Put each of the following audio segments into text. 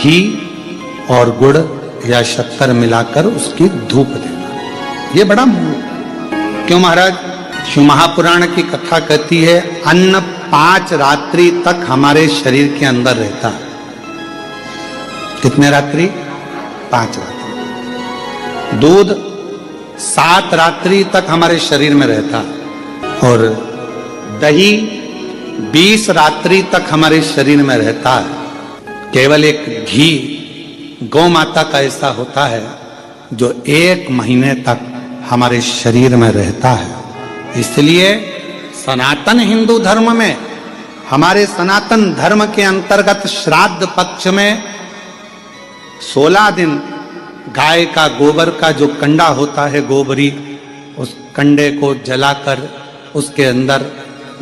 घी और गुड़ या शक्कर मिलाकर उसकी धूप देना। ये बड़ा क्यों महाराज? शिव महापुराण की कथा कहती है अन्न 5 रात्रि तक हमारे शरीर के अंदर रहता है। कितने रात्रि? 5 रात्रि। दूध 7 रात्रि तक हमारे शरीर में रहता है और दही 20 रात्रि तक हमारे शरीर में रहता है। केवल एक घी गौ माता का ऐसा होता है जो 1 महीने तक हमारे शरीर में रहता है। इसलिए सनातन हिंदू धर्म में, हमारे सनातन धर्म के अंतर्गत श्राद्ध पक्ष में 16 दिन गाय का गोबर का जो कंडा होता है, गोबरी, उस कंडे को जलाकर उसके अंदर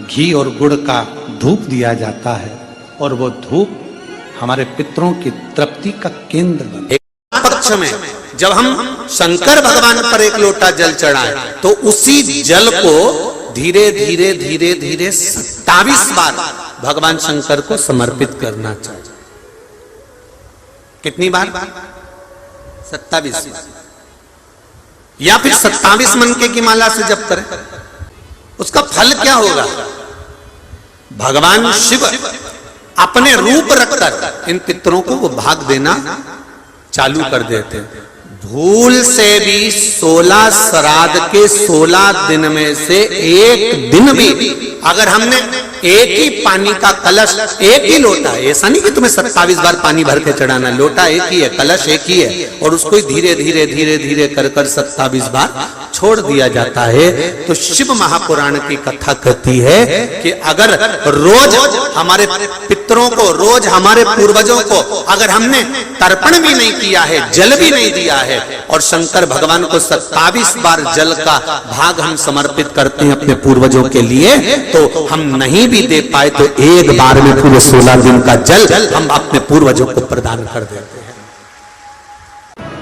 घी और गुड़ का धूप दिया जाता है और वो धूप हमारे पितरों की तृप्ति का केंद्र बने। पक्ष में जब हम शंकर भगवान पर एक लोटा जल चढ़ाए तो उसी जल को धीरे धीरे धीरे धीरे 27 बार भगवान शंकर को समर्पित करना चाहिए। कितनी बार? 27 या फिर 27 मनके की माला से जप करें। उसका फल क्या होगा? भगवान शिव अपने रूप रखकर इन पितरों को वो भाग देना चालू कर देते हैं। भूल से भी 16 श्राद्ध के 16 दिन में से एक दिन भी अगर हमने एक ही पानी का कलश, एक ही लोटा, ऐसा नहीं कि तुम्हें 27 बार पानी भर के चढ़ाना, लोटा एक ही है, कलश एक ही है और उसको धीरे धीरे धीरे धीरे कर 27 बार छोड़ दिया जाता है। तो शिव महापुराण की कथा कहती है कि अगर रोज हमारे पितरों को, रोज हमारे पूर्वजों को अगर हमने तर्पण भी नहीं किया है, जल भी नहीं दिया है और शंकर भगवान को 27 बार जल का भाग हम समर्पित करते हैं अपने पूर्वजों के लिए, तो हम नहीं भी दे पाए तो एक बार में पूरे 16 दिन का जल हम अपने पूर्वजों को प्रदान कर देते हैं।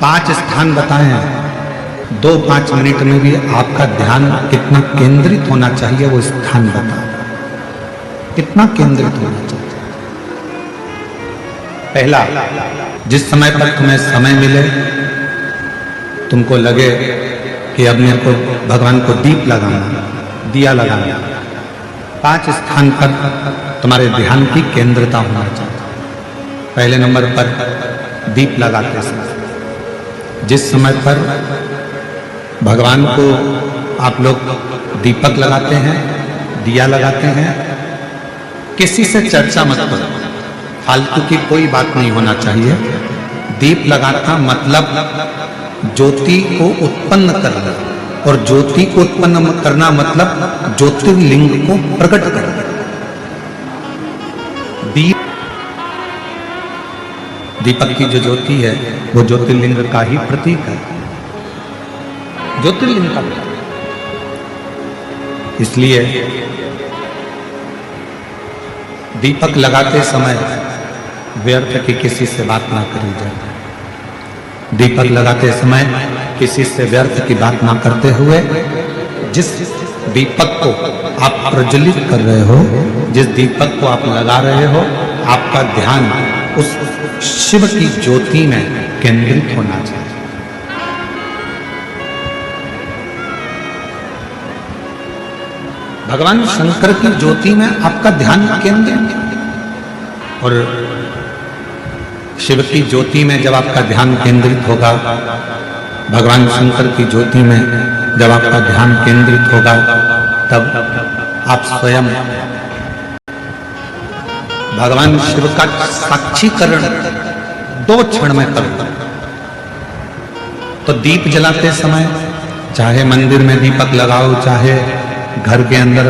5 स्थान बताए हैं। 2-5 मिनट में भी आपका ध्यान कितना केंद्रित होना चाहिए वो स्थान बता, कितना केंद्रित होना चाहिए। पहला, जिस समय पर तुम्हें समय मिले, तुमको लगे कि अब मेरे को भगवान को दीप लगाना, दिया लगाना, 5 स्थान पर तुम्हारे ध्यान की केंद्रता होना चाहिए। पहले नंबर पर दीप लगाते समय, जिस समय पर भगवान को आप लोग दीपक लगाते हैं, दिया लगाते हैं, किसी से चर्चा मत करो, फालतू की कोई बात नहीं होना चाहिए। दीप लगाना मतलब ज्योति को उत्पन्न करना और ज्योति को उत्पन्न करना मतलब ज्योतिर्लिंग को प्रकट करना। दीपक की जो ज्योति है वो ज्योतिर्लिंग का ही प्रतीक है, ज्योतिर्लिंग का। इसलिए दीपक लगाते समय व्यर्थ की किसी से बात ना करी जाए। दीपक लगाते समय किसी से व्यर्थ की बात ना करते हुए जिस दीपक को आप प्रज्वलित कर रहे हो, जिस दीपक को आप लगा रहे हो, आपका ध्यान उस शिव की ज्योति में केंद्रित होना चाहिए। भगवान शंकर की ज्योति में आपका ध्यान केंद्रित, और शिव की ज्योति में जब आपका ध्यान केंद्रित होगा, भगवान शंकर की ज्योति में जब आपका ध्यान केंद्रित होगा, तब आप स्वयं भगवान शिव का साक्षीकरण 2 क्षण में करो। तो दीप जलाते समय चाहे मंदिर में दीपक लगाओ, चाहे घर के अंदर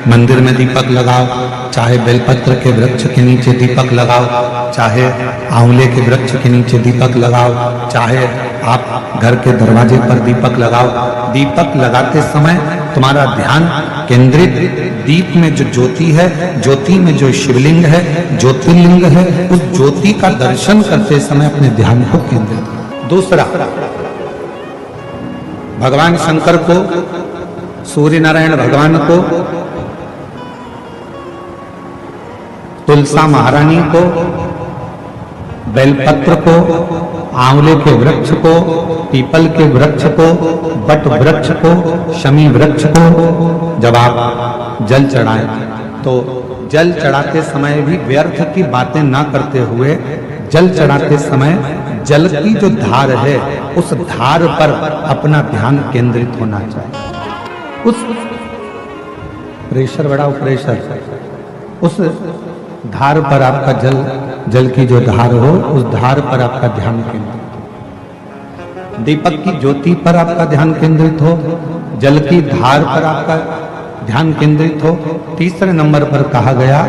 मंदिर में दीपक लगाओ, चाहे बेलपत्र के वृक्ष के नीचे दीपक लगाओ, चाहे आंवले के वृक्ष के नीचे दीपक लगाओ, चाहे आप घर के दरवाजे पर दीपक लगाओ। दीपक लगाते समय तुम्हारा ध्यान केंद्रित दीप में जो ज्योति है, ज्योति में जो शिवलिंग है, ज्योतिर्लिंग है, उस ज्योति का दर्शन करते समय अपने ध्यान को केंद्रित। दूसरा, भगवान शंकर को, सूर्य नारायण भगवान को, तुलसा महारानी को, बेलपत्र को, आंवले के वृक्ष को, पीपल के वृक्ष को, बट वृक्ष को, शमी वृक्ष को जब आप जल चढ़ाएं तो जल चढ़ाते समय भी व्यर्थ की बातें ना करते हुए जल चढ़ाते समय जल की जो धार है उस धार पर अपना ध्यान केंद्रित होना चाहिए। उस प्रेशर बड़ा प्रेशर, उस धार पर आपका जल की जो धार हो उस धार पर आपका ध्यान केंद्रित, दीपक की ज्योति पर आपका ध्यान केंद्रित हो, जल की धार पर आपका ध्यान केंद्रित हो। तीसरे नंबर पर कहा गया,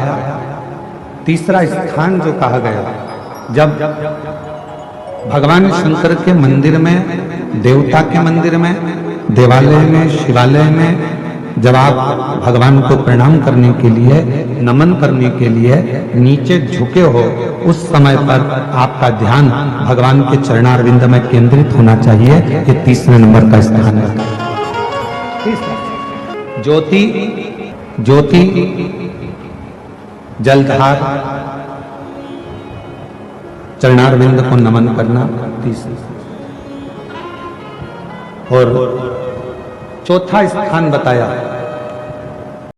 तीसरा स्थान जो कहा गया, जब भगवान शंकर के मंदिर में, देवता के मंदिर में, देवालय में, शिवालय में जब आप भगवान को प्रणाम करने के लिए, नमन करने के लिए नीचे झुके हो, उस समय पर आपका ध्यान भगवान के चरणारविंद में केंद्रित होना चाहिए। ये तीसरे नंबर का स्थान है। ज्योति, ज्योति, जलधार, चरणारविंद को नमन करना तीसरा। और चौथा स्थान बताया